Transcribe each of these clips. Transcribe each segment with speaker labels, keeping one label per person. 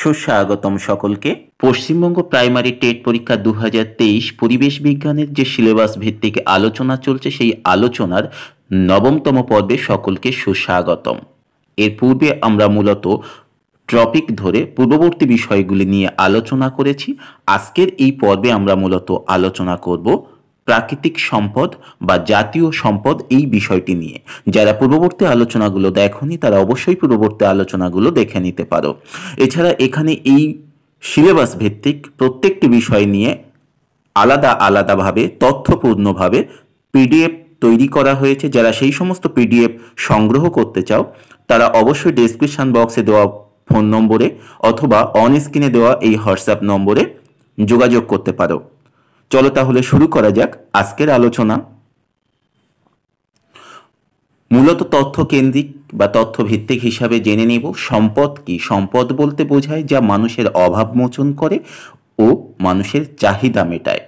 Speaker 1: সুস্বাগতম সকলকে। Paschimbanga primary TET পরীক্ষা 2023 পরিবেশ বিজ্ঞানের যে সিলেবাস ভিত্তিক আলোচনা চলছে, সেই আলোচনার নবমতম পর্বে সকলকে সুস্বাগতম। এর পূর্বে আমরা মূলত টপিক ধরে পূর্ববর্তী বিষয়গুলি নিয়ে আলোচনা করেছি। আজকের এই পর্বে আমরা মূলত আলোচনা করব প্রাকৃতিক সম্পদ বা জাতীয় সম্পদ এই বিষয়টি নিয়ে। যারা পূর্ববর্তী আলোচনাগুলো দেখনি তারা অবশ্যই পূর্ববর্তী আলোচনাগুলো দেখে নিতে পারো। এছাড়া এখানে এই সিলেবাস ভিত্তিক প্রত্যেকটি বিষয় নিয়ে আলাদা আলাদাভাবে তথ্যপূর্ণভাবে পিডিএফ তৈরি করা হয়েছে। যারা সেই সমস্ত পিডিএফ সংগ্রহ করতে চাও তারা অবশ্যই ডেসক্রিপশন বক্সে দেওয়া ফোন নম্বরে অথবা অন স্ক্রিনে দেওয়া এই হোয়াটসঅ্যাপ নম্বরে যোগাযোগ করতে পারো। চলো তাহলে শুরু করা যাক আজকের আলোচনা। মূলত তথ্য কেন্দ্রিক বা তথ্য ভিত্তিক হিসাবে জেনে নেব সম্পদ কি। সম্পদ বলতে বোঝায় যা মানুষের অভাব মোচন করে ও মানুষের চাহিদা মেটায়,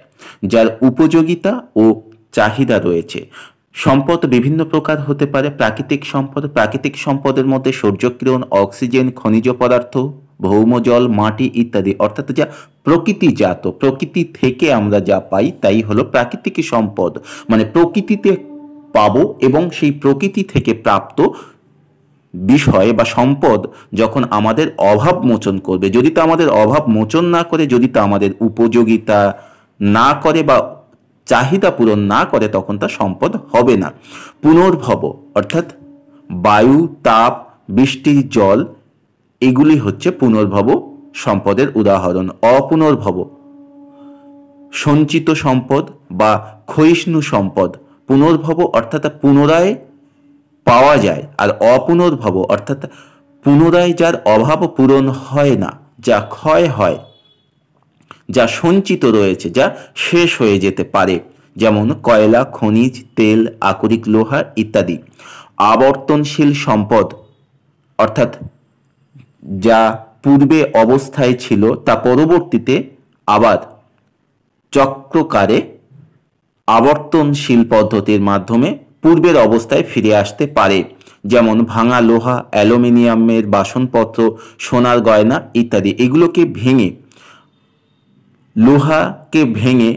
Speaker 1: যার উপযোগিতা ও চাহিদা রয়েছে। সম্পদ বিভিন্ন প্রকার হতে পারে। প্রাকৃতিক সম্পদ, প্রাকৃতিক সম্পদের মধ্যে সূর্যকিরণ, অক্সিজেন, খনিজ পদার্থ, ভৌম জল, মাটি ইত্যাদি, অর্থাৎ যা প্রকৃতিজাত, প্রকৃতি থেকে আমরা যা পাই তাই হলো প্রাকৃতিক সম্পদ। মানে প্রকৃতিতে পাবো এবং সেই প্রকৃতি থেকে প্রাপ্ত বিষয় বা সম্পদ যখন আমাদের অভাব মোচন করবে, যদি তা আমাদের অভাব মোচন না করে, যদি তা আমাদের উপযোগিতা না করে বা চাহিদা পূরণ না করে, তখন তা সম্পদ হবে না। পুনর্ভব অর্থাৎ বায়ু, তাপ, বৃষ্টির জল এগুলি হচ্ছে পুনর্ভব সম্পদের উদাহরণ। অপুনর্ভব সঞ্চিত সম্পদ বা ক্ষয়িষ্ণু সম্পদ। পুনর্ভব অর্থাৎ পুনরায় পাওয়া যায়, আর অপুনর্ভব অর্থাৎ পুনরায় যার অভাব পূরণ হয় না, যা ক্ষয় হয়, যা সঞ্চিত রয়েছে, যা শেষ হয়ে যেতে পারে, যেমন কয়লা, খনিজ তেল, আকরিক লোহা ইত্যাদি। আবর্তনশীল সম্পদ অর্থাৎ যা পূর্বে অবস্থায় ছিল তা পরবর্তীতে আবার চক্রকারে আবর্তনশীল পদ্ধতির মাধ্যমে পূর্বের অবস্থায় ফিরে আসতে পারে, যেমন ভাঙা লোহা, অ্যালুমিনিয়ামের বাসনপত্র, সোনার গয়না ইত্যাদি। এগুলোকে ভেঙে, লোহাকে ভেঙে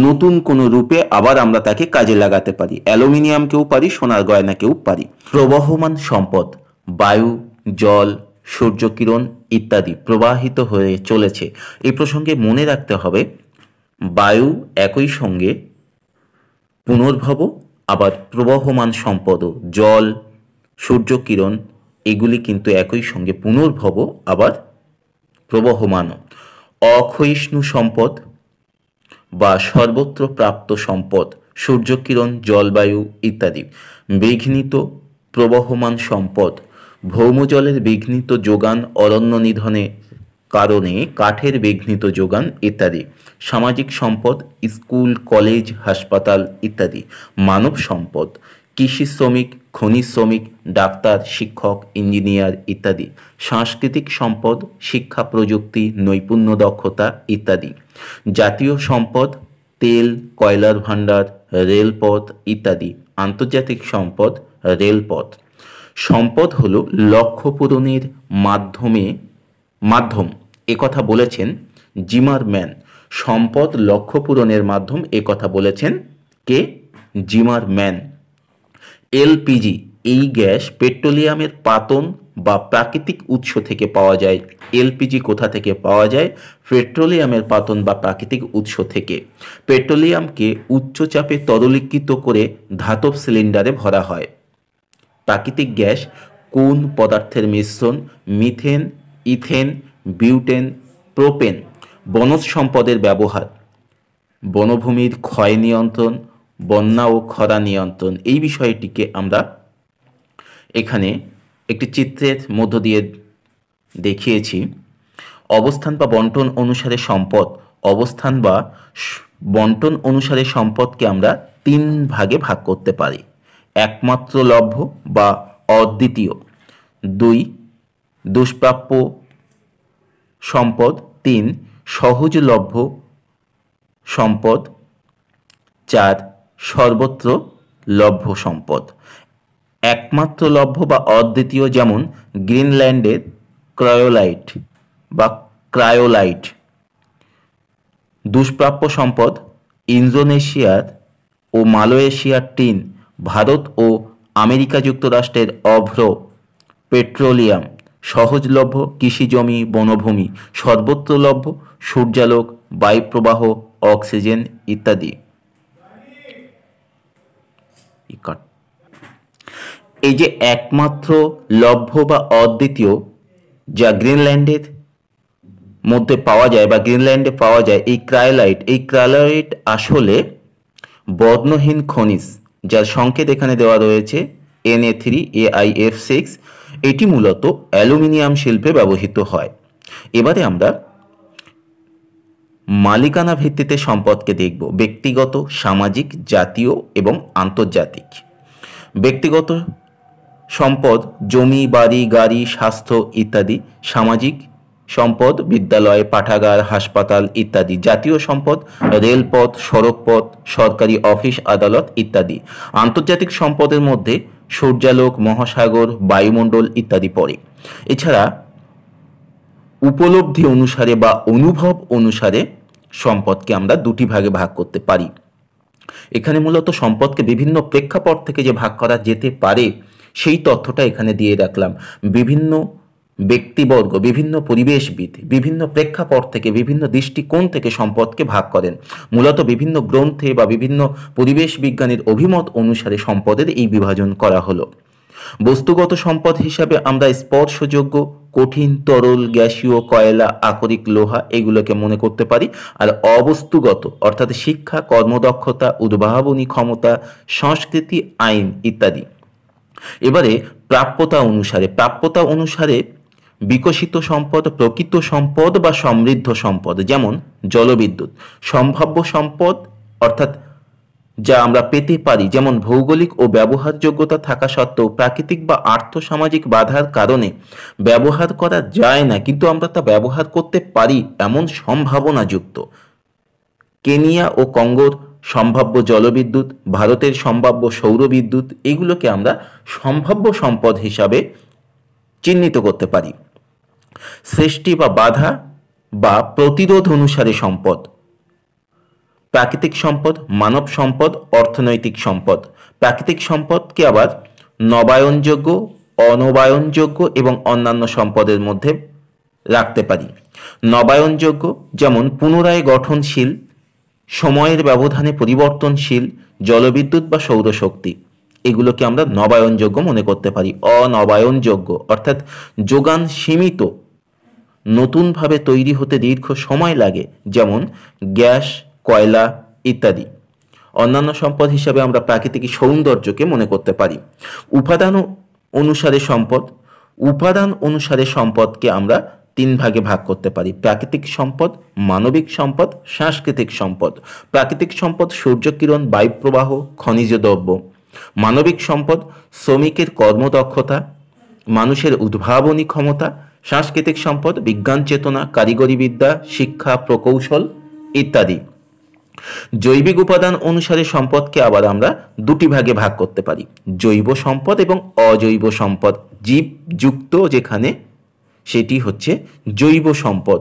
Speaker 1: নতুন কোনো রূপে আবার আমরা তাকে কাজে লাগাতে পারি। অ্যালুমিনিয়ামকেও পারি, সোনার গয়নাকেও পারি। প্রবহমান সম্পদ বায়ু, জল, সূর্যকিরণ ইত্যাদি প্রবাহিত হয়ে চলেছে। এই প্রসঙ্গে মনে রাখতে হবে বায়ু একই সঙ্গে পুনর্ভব আবার প্রবহমান সম্পদও। জল, সূর্যকিরণ এগুলি কিন্তু একই সঙ্গে পুনর্ভব আবার প্রবহমানও। অক্ষয়িষ্ণু সম্পদ বা সর্বত্র প্রাপ্ত সম্পদ সূর্যকিরণ, জলবায়ু ইত্যাদি। বিঘ্নিত প্রবহমান সম্পদ ভৌমজলের বিঘ্নিত যোগান, অরণ্য নিধনের কারণে কাঠের বিঘ্নিত যোগান ইত্যাদি। সামাজিক সম্পদ স্কুল, কলেজ, হাসপাতাল ইত্যাদি। মানব সম্পদ কৃষি শ্রমিক, খনিজ শ্রমিক, ডাক্তার, শিক্ষক, ইঞ্জিনিয়ার ইত্যাদি। সাংস্কৃতিক সম্পদ শিক্ষা, প্রযুক্তি, নৈপুণ্য, দক্ষতা ইত্যাদি। জাতীয় সম্পদ তেল, কয়লার ভাণ্ডার, রেলপথ ইত্যাদি। আন্তর্জাতিক সম্পদ রেলপথ। সম্পদ হলো লক্ষ্য পূরণের মাধ্যম একথা বলেছেন জিমারম্যান। সম্পদ লক্ষ্য পূরণের মাধ্যম একথা বলেছেন কে? জিমারম্যান। এলপিজি এই গ্যাস পেট্রোলিয়ামের পাতন বা প্রাকৃতিক উৎস থেকে পাওয়া যায়। এলপিজি কোথা থেকে পাওয়া যায়? পেট্রোলিয়ামের পাতন বা প্রাকৃতিক উৎস থেকে। পেট্রোলিয়ামকে উচ্চ চাপে তরলীকৃত করে ধাতব সিলিন্ডারে ভরা হয়। প্রাকৃতিক গ্যাস কোন পদার্থের মিশ্রণ? Methane, ethane, butane, propane. বনজ সম্পদের ব্যবহার বনভূমির ক্ষয় নিয়ন্ত্রণ, বন্যা ও খরা নিয়ন্ত্রণ। এই বিষয়টিকে আমরা এখানে একটি চিত্রের মধ্য দিয়ে দেখিয়েছি। অবস্থান বা বন্টন অনুসারে সম্পদ। অবস্থান বা বন্টন অনুসারে সম্পদকে আমরা 3 ভাগে ভাগ করতে পারি। একমাত্র লভ্য বা অদ্বিতীয়। 2 দুষ্প্রাপ্য সম্পদ। 3 সহজলভ্য সম্পদ। 4 সর্বত্র লভ্য সম্পদ। একমাত্র লভ্য বা অদ্বিতীয় যেমন গ্রিনল্যান্ডের ক্রায়োলাইট বা ক্রায়োলাইট। দুষ্প্রাপ্য সম্পদ ইন্দোনেশিয়ার ও মালয়েশিয়ার টিন, ভারত ও আমেরিকা যুক্তরাষ্ট্রের অভ্র পেট্রোলিয়াম, সহজলভ্য কৃষিজমি বনভূমি, সর্বত্রলভ্য সূর্যালোক, বায়ুপ্রবাহ, অক্সিজেন ইত্যাদি। এই যে একমাত্র লভ্য বা অদ্বিতীয় যা গ্রিনল্যান্ডের মধ্যে পাওয়া যায় বা গ্রিনল্যান্ডে পাওয়া যায়, এই ক্রায়োলাইট আসলে বর্ণহীন খনিজ, যার সংকেত এখানে দেওয়া রয়েছে Na3AlF6। এটি মূলত অ্যালুমিনিয়াম শিল্পে ব্যবহৃত হয়। এবারে আমরা মালিকানা ভিত্তিতে সম্পদকে দেখব, ব্যক্তিগত, সামাজিক, জাতীয় এবং আন্তর্জাতিক। ব্যক্তিগত সম্পদ জমি, বাড়ি, গাড়ি, স্বাস্থ্য ইত্যাদি। সামাজিক সম্পদ বিদ্যালয়, পাঠাগার, হাসপাতাল ইত্যাদি। জাতীয় সম্পদ রেলপথ, সড়কপথ, সরকারি অফিস, আদালত ইত্যাদি। আন্তর্জাতিক সম্পদের মধ্যে সূর্যালোক, মহাসাগর, বায়ুমণ্ডল ইত্যাদি পড়ে। এছাড়া উপলব্ধি অনুসারে বা অনুভব অনুসারে সম্পদকে আমরা দুটি ভাগে ভাগ করতে পারি। এখানে মূলত সম্পদকে বিভিন্ন প্রেক্ষাপট থেকে যে ভাগ করা যেতে পারে সেই তথ্যটা এখানে দিয়ে রাখলাম। বিভিন্ন ব্যক্তিবর্গ, বিভিন্ন পরিবেশবিদ বিভিন্ন প্রেক্ষাপট থেকে, বিভিন্ন দৃষ্টিকোণ থেকে সম্পদকে ভাগ করেন। মূলত বিভিন্ন গ্রন্থে বা বিভিন্ন পরিবেশ বিজ্ঞানীর অভিমত অনুসারে সম্পদের এই বিভাজন করা হলো। বস্তুগত সম্পদ হিসাবে আমরা স্পর্শযোগ্য, কঠিন, তরল, গ্যাসীয়, কয়লা, আকরিক, লোহা এগুলোকে মনে করতে পারি। আর অবস্তুগত অর্থাৎ শিক্ষা, কর্মদক্ষতা, উদ্ভাবনী ক্ষমতা, সংস্কৃতি, আইন ইত্যাদি। এবারে প্রাপ্যতা অনুসারে বিকশিত সম্পদ, প্রকৃত সম্পদ বা সমৃদ্ধ সম্পদ, যেমন জলবিদ্যুৎ। সম্ভাব্য সম্পদ অর্থাৎ যা আমরা পেতে পারি, যেমন ভৌগোলিক ও ব্যবহারযোগ্যতা থাকা সত্ত্বেও প্রাকৃতিক বা আর্থসামাজিক বাধার কারণে ব্যবহার করা যায় না, কিন্তু আমরা তা ব্যবহার করতে পারি এমন সম্ভাবনাযুক্ত। কেনিয়া ও কঙ্গোর সম্ভাব্য জলবিদ্যুৎ, ভারতের সম্ভাব্য সৌরবিদ্যুৎ, এগুলোকে আমরা সম্ভাব্য সম্পদ হিসাবে চিহ্নিত করতে পারি। সৃষ্টি বা বাধা বা প্রতিরোধ অনুসারে সম্পদ, প্রাকৃতিক সম্পদ, মানব সম্পদ, অর্থনৈতিক সম্পদ। প্রাকৃতিক সম্পদকে আবার নবায়নযোগ্য, অনবায়নযোগ্য এবং অন্যান্য সম্পদের মধ্যে রাখতে পারি। নবায়নযোগ্য যেমন পুনরায় গঠনশীল, সময়ের ব্যবধানে পরিবর্তনশীল, জলবিদ্যুৎ বা সৌরশক্তি, এগুলোকে আমরা নবায়নযোগ্য মনে করতে পারি। অনবায়নযোগ্য অর্থাৎ যোগান সীমিত, নতুনভাবে তৈরি হতে দীর্ঘ সময় লাগে, যেমন গ্যাস, কয়লা ইত্যাদি। অন্যান্য সম্পদ হিসাবে আমরা প্রাকৃতিক সৌন্দর্যকে মনে করতে পারি। উপাদান অনুসারে সম্পদকে আমরা তিন ভাগে ভাগ করতে পারি: প্রাকৃতিক সম্পদ, মানবিক সম্পদ, সাংস্কৃতিক সম্পদ। প্রাকৃতিক সম্পদ সূর্যকিরণ, বায়ুপ্রবাহ, খনিজ দ্রব্য। মানবিক সম্পদ শ্রমিকের কর্মদক্ষতা, মানুষের উদ্ভাবনী ক্ষমতা। সাংস্কৃতিক সম্পদ বিজ্ঞান চেতনা, কারিগরি বিদ্যা, শিক্ষা, প্রকৌশল ইত্যাদি। জৈবিক উপাদান অনুসারে সম্পদকে আবার আমরা দুটি ভাগে ভাগ করতে পারি: জৈব সম্পদ এবং অজৈব সম্পদ। জীব যুক্ত যেখানে সেটি হচ্ছে জৈব সম্পদ।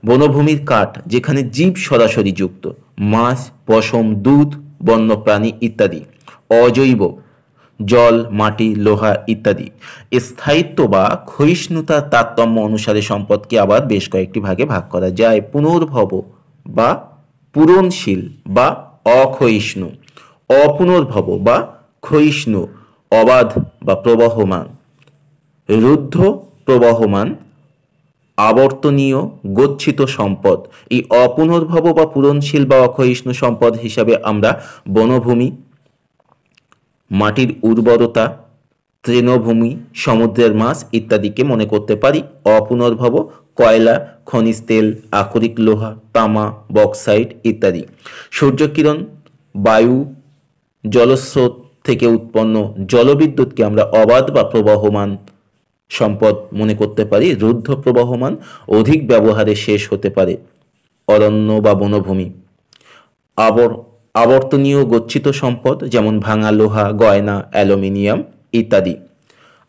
Speaker 1: বনভূমির কাঠ যেখানে জীব সরাসরি যুক্ত, মাছ, পশম, দুধ, বন্যপ্রাণী ইত্যাদি। অজৈব জল, মাটি, লোহা ইত্যাদি। স্থায়িত্ব বা ক্ষয়িষ্ণুতার তারতম্য অনুসারে সম্পদকে আবার বেশ কয়েকটি ভাগে ভাগ করা যায়: পুনর্ভব বা পূরণশীল বা অক্ষয়িষ্ণু, অপুনর্ভব বা ক্ষয়িষ্ণু, অবাধ বা প্রবহমান, রুদ্ধ, প্রবহমান, আবর্তনীয়, গচ্ছিত সম্পদ। এই অপুনর্ভব বা পূরণশীল বা অক্ষয়িষ্ণু সম্পদ হিসাবে আমরা বনভূমি, মাটির উর্বরতা, তৃণভূমি, সমুদ্রের মাছ ইত্যাদিকে মনে করতে পারি। অপুনর্ভব কয়লা, খনিজ তেল, আকরিক লোহা, তামা, বক্সাইট ইত্যাদি। সূর্যকিরণ, বায়ু, জলস্রোত থেকে উৎপন্ন জলবিদ্যুৎকে আমরা অবাধ বা প্রবহমান সম্পদ মনে করতে পারি। রুদ্ধ, প্রবহমান, অধিক ব্যবহারে শেষ হতে পারে অরণ্য বা বনভূমি। আবর্তনীয়, গচ্ছিত সম্পদ যেমন ভাঙা লোহা, গয়না, অ্যালুমিনিয়াম ইত্যাদি।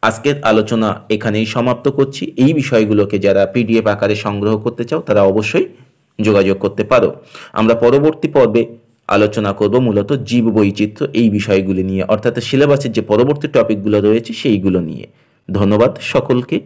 Speaker 1: আজকের আলোচনা এখানেই সমাপ্ত করছি। এই বিষয়গুলোকে যারা পিডিএফ আকারে সংগ্রহ করতে চাও তারা অবশ্যই যোগাযোগ করতে পারো। আমরা পরবর্তী পর্বে আলোচনা করব মূলত জীব বৈচিত্র্য এই বিষয়গুলি নিয়ে, অর্থাৎ সিলেবাসের যে পরবর্তী টপিকগুলো রয়েছে সেইগুলো নিয়ে। ধন্যবাদ সকলকে।